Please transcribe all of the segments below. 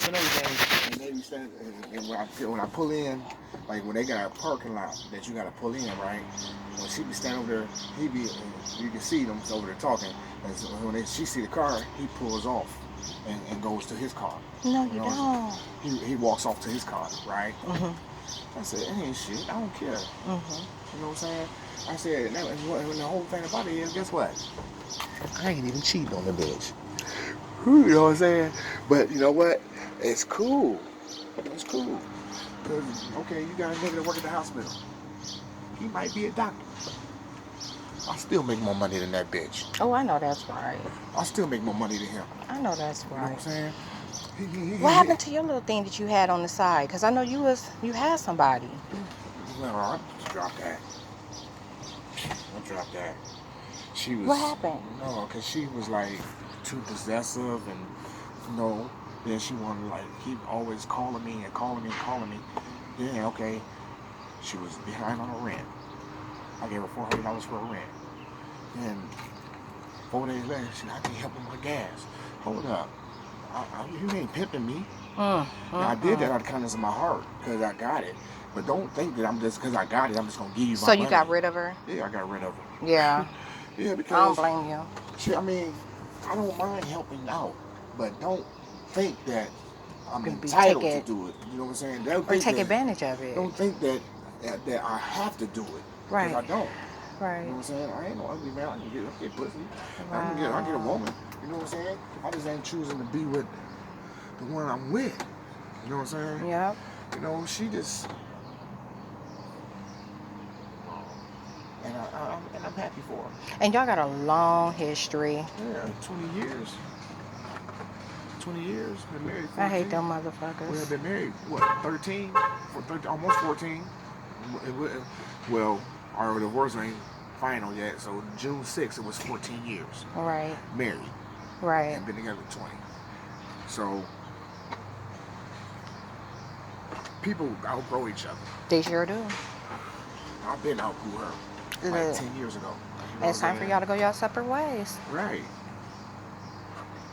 and everything, and they be standing, and when I pull in, like when they got a parking lot that you gotta pull in, right? When she be standing over there, he be, you can see them over there talking, and so when she see the car, he pulls off and goes to his car. No, you don't. He walks off to his car, right? Mm-hmm. I said, it ain't shit. I don't care. Mm-hmm. You know what I'm saying? I said, and the whole thing about it is, guess what? I ain't even cheating on the bitch. You know what I'm saying? But you know what? It's cool. It's cool. Because, okay, you got a nigga that work at the hospital. He might be a doctor. I still make more money than that bitch. Oh, I know that's right. I still make more money than him. I know that's You know what I'm right. saying? What happened to your little thing that you had on the side? Because I know you had somebody. Well, I dropped that. I dropped that. She was... What happened? No, because she was like too possessive and, you know, then she wanted like, keep always calling me and calling me and calling me. Yeah, okay. She was behind on her rent. I gave her $400 for her rent. And 4 days later, she said, I can't help with my gas. Hold up. You ain't pimping me. Now, I did that out of the kindness of my heart because I got it. But don't think that I'm just, because I got it, I'm just going to give you my money. So you got rid of her? Yeah, I got rid of her. Yeah. Yeah, because... I don't blame you. I mean, I don't mind helping out, but don't think that I'm entitled to do it. You know what I'm saying? Or take advantage of it. Don't think that I have to do it. Right. Because I don't. Right. You know what I'm saying? I ain't no ugly man. I can get pussy. Wow. I can get a woman. You know what I'm saying? I just ain't choosing to be with the one I'm with. You know what I'm saying? Yep. You know, she just... And I'm happy for her. And y'all got a long history. Yeah, 20 years. 20 years. Been married 14. I hate them motherfuckers. We have been married, what, 13? Almost 14. Well, our divorce ain't final yet, so June 6th, it was 14 years. Right. Married. Right. And been together 20. So, people outgrow each other. They sure do. I've been outgrew her. Like 10 years ago. You know it's time for y'all to go y'all separate ways. Right.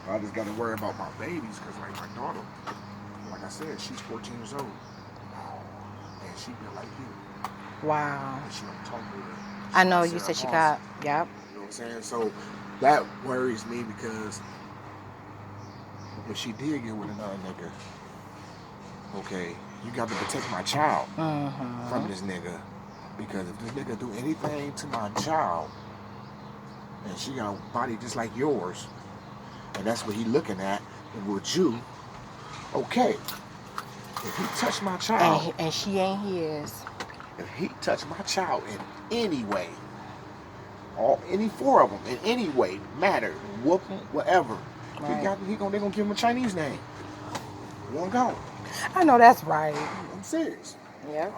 I just got to worry about my babies because, like, my daughter, like I said, she's 14 years old. And she be like you. Wow. And she don't talk to her. I know you said she got, yep. You know what I'm saying? So that worries me because if she did get with another nigga, okay, you got to protect my child from this nigga. Because if this nigga do anything to my child, and she got a body just like yours, and that's what he looking at, and with you, okay. If he touch my child, and she ain't his. If he touch my child in any way, or any four of them in any way, matter, whoop him, whatever, right. They gonna give him a Chinese name. One go. I know that's right. I'm serious. Yeah.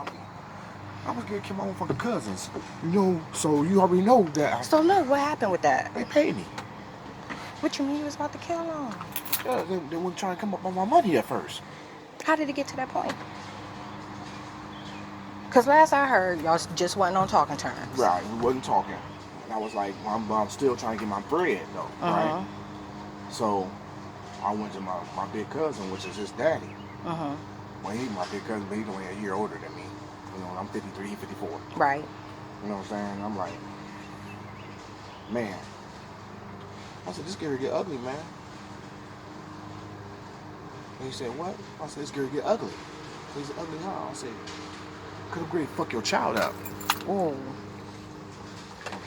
I was getting my own fucking cousins, you know, so you already know that. So look, what happened with that? They paid me. What you mean you was about to kill them? Yeah, they weren't trying to come up on my money at first. How did it get to that point? Because last I heard, y'all just wasn't on talking terms. Right, we wasn't talking. And I was like, I'm still trying to get my bread, though, right? So I went to my big cousin, which is his daddy. Well, he's my big cousin, but he's only a year older than me. You know, I'm 53, he's 54. Right. You know what I'm saying? I'm like, man. I said, this girl get ugly, man. And he said, what? I said, this girl get ugly. He said, ugly how? I said, could have great fuck your child up. Oh.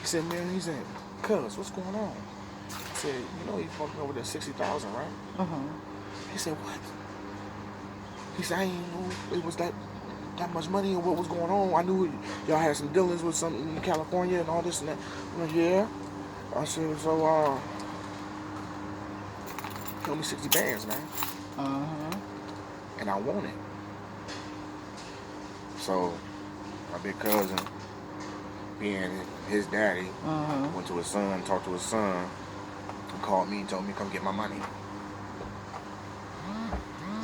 He said, man, he said, cuz, what's going on? I said, you know, he fucked me over there 60,000, right? He said, what? He said, I ain't know it was that much money and what was going on. I knew y'all had some dealings with something in California and all this and that. I'm like, yeah. I said, so, tell me 60 bands, man. And I want it. So, my big cousin, being his daddy, went to his son, talked to his son, and called me and told me to come get my money.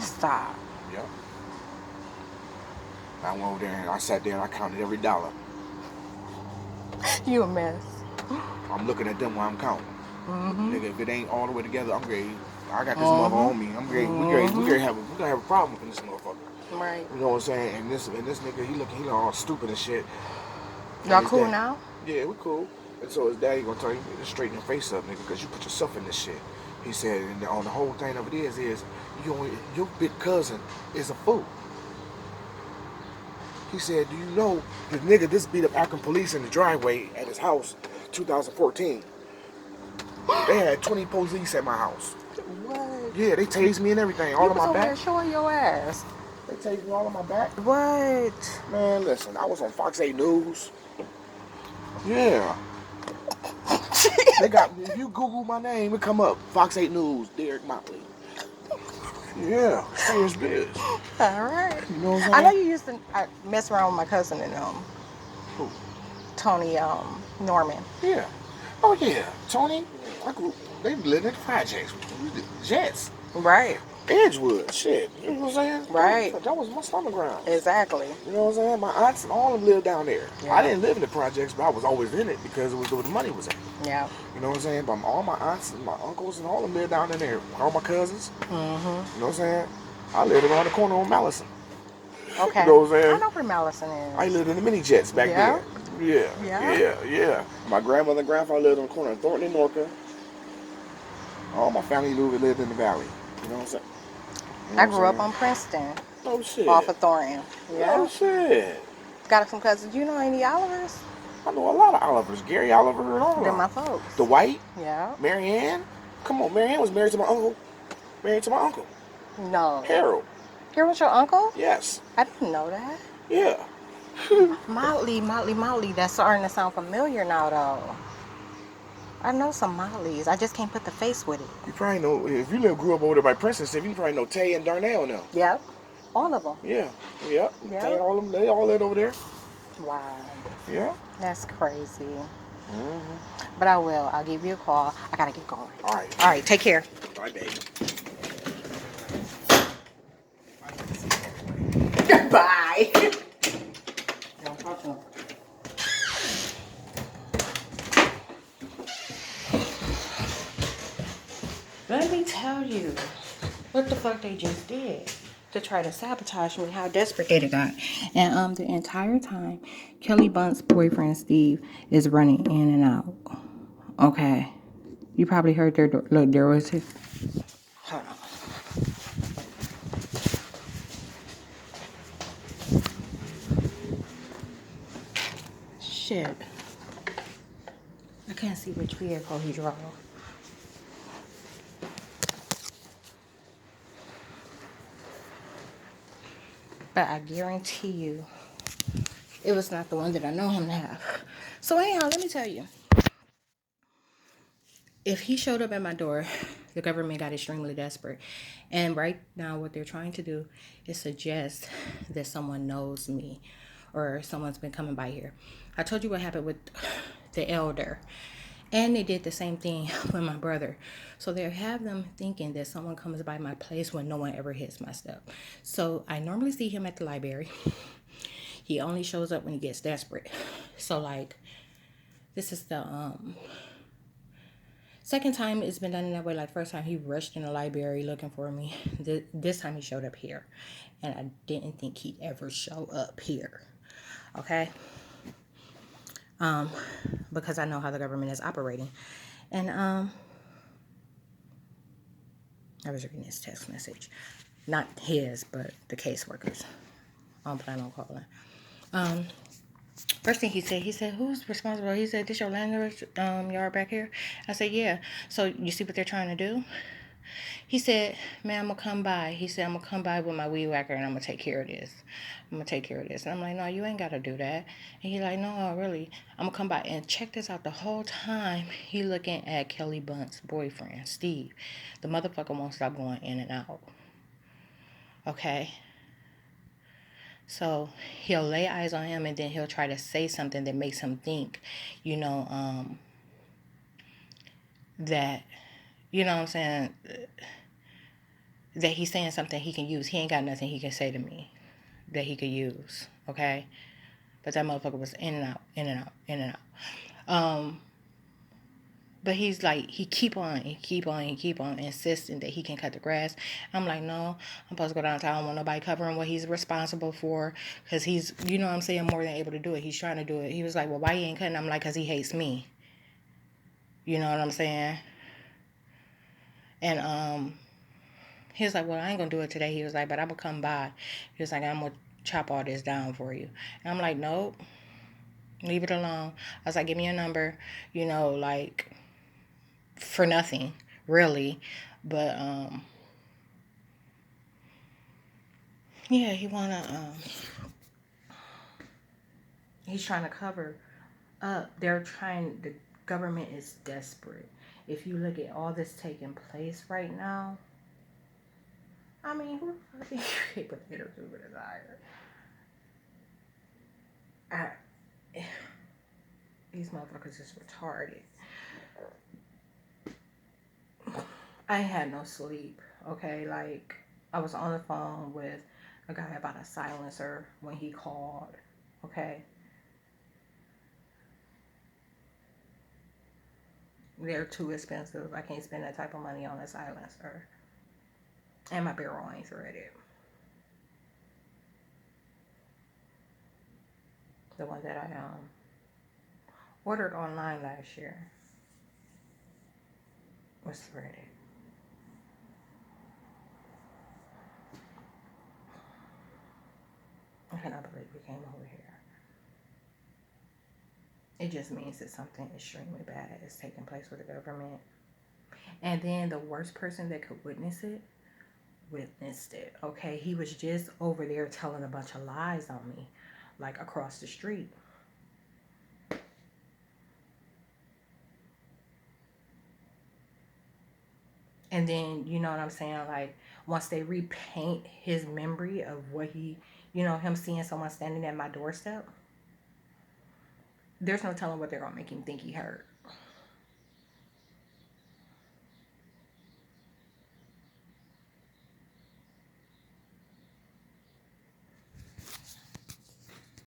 Stop. Yep. I went over there and I sat there and I counted every dollar. You a mess. I'm looking at them while I'm counting. Nigga, if it ain't all the way together, I'm ready. I got this mother on me. We gonna have a problem with this motherfucker. Right. You know what I'm saying? And this nigga, he look all stupid and shit. Y'all cool now? Yeah, we cool. And so his daddy gonna tell you, straighten your face up, nigga, because you put yourself in this shit. He said, and on the whole thing of it is your big cousin is a fool. He said, do you know the nigga this beat up Akron police in the driveway at his house, 2014? They had 20 police at my house. What? Yeah, they tased me and everything, all on my back. Showing your ass. They tased me all on my back. What? Man, listen, I was on Fox 8 News. Yeah. They got, if you Google my name, it come up. Fox 8 News, Derek Motley. Yeah, serious biz. All right. You know what I'm saying? I know you used to mess around with my cousin and Who? Tony Norman. Yeah. Oh yeah, Tony. They lived in the projects. Jets. Right. Edgewood. Shit. You know what I'm saying? Right. That was my stomach ground. Exactly. You know what I'm saying? My aunts and all of them lived down there. Yeah. I didn't live in the projects, but I was always in it because it was where the money was at. Yeah. You know what I'm saying? But all my aunts and my uncles and all of them lived down in there. All my cousins. Mm-hmm. You know what I'm saying? I lived around the corner on Mallison. Okay. You know what I'm saying? I know where Mallison is. I lived in the mini jets back then. Yeah. My grandmother and grandfather lived on the corner of Thornton and Norca. All my family lived in the valley. You know what I'm saying? You know I grew up on Princeton. Oh shit. Off of Thornton. Yeah. Oh shit. Got some cousins. You know any Olivers? I know a lot of Olivers. Gary Oliver and all of them. They're my folks. The White? Yeah. Marianne? Come on, Marianne was married to my uncle. Married to my uncle. No. Harold. Harold was your uncle? Yes. I didn't know that. Yeah. Motley. That's starting to sound familiar now, though. I know some Motleys. I just can't put the face with it. You probably know, if you grew up over there by Princeton, you probably know Tay and Darnell now. Yep. All of them. Yeah. Yep. Yep. All of them, they all live over there. Wow. Yeah. That's crazy. Mm-hmm. But I will. I'll give you a call. I gotta get going. All right. All right. Take care. Bye, baby. Bye. Don't talk to him. Let me tell you what the fuck they just did to try to sabotage me, how desperate they got. And the entire time, Kelly Bunt's boyfriend Steve is running in and out. Okay. You probably heard their door. Look, there was his. Hold on. Shit. I can't see which vehicle he drove. But I guarantee you, it was not the one that I know him to have. So anyhow, let me tell you. If he showed up at my door, the government got extremely desperate. And right now, what they're trying to do is suggest that someone knows me or someone's been coming by here. I told you what happened with the elder. And they did the same thing with my brother. So they have them thinking that someone comes by my place when no one ever hits my stuff. So I normally see him at the library. He only shows up when he gets desperate. So like, this is the second time it's been done in that way. Like first time he rushed in the library looking for me. This time he showed up here. And I didn't think he'd ever show up here. Okay? Because I know how the government is operating. And I was reading his text message. Not his, but the caseworkers. I don't plan on calling. First thing he said, who's responsible? He said, this your landlord's yard back here? I said, yeah. So you see what they're trying to do? He said, man, I'm going to come by. He said, I'm going to come by with my weed whacker and I'm going to take care of this. And I'm like, no, you ain't got to do that. And he's like, no, really. I'm going to come by. And check this out. The whole time, he looking at Kelly Bunt's boyfriend, Steve. The motherfucker won't stop going in and out. Okay? So he'll lay eyes on him and then he'll try to say something that makes him think, that, you know what I'm saying, that he's saying something he can use. He ain't got nothing he can say to me that he could use, okay? But that motherfucker was in and out. But he's like, he keep on insisting that he can cut the grass. I'm like, no, I'm supposed to go downtown. I don't want nobody covering what he's responsible for. Because he's, you know what I'm saying, more than able to do it. He's trying to do it. He was like, well, why you ain't cutting? I'm like, because he hates me. You know what I'm saying? And he was like, well, I ain't going to do it today. He was like, but I'm going to come by. He was like, I'm going to chop all this down for you. And I'm like, nope, leave it alone. I was like, give me a number, you know, like, for nothing, really. But, yeah, he's trying to cover up. The government is desperate. If you look at all this taking place right now, I mean, who the fuck do you people to with a desire? These motherfuckers is retarded. I had no sleep, okay? Like, I was on the phone with a guy about a silencer when he called, okay? They're too expensive. I can't spend that type of money on a silencer. And my barrel ain't threaded. The one that I ordered online last year was threaded. I cannot believe we came over here. It just means that something extremely bad is taking place with the government. And then the worst person that could witnessed it, okay? He was just over there telling a bunch of lies on me, like across the street. And then, you know what I'm saying? Like, once they repaint his memory of what he, you know, him seeing someone standing at my doorstep, there's no telling what they're going to make him think he heard.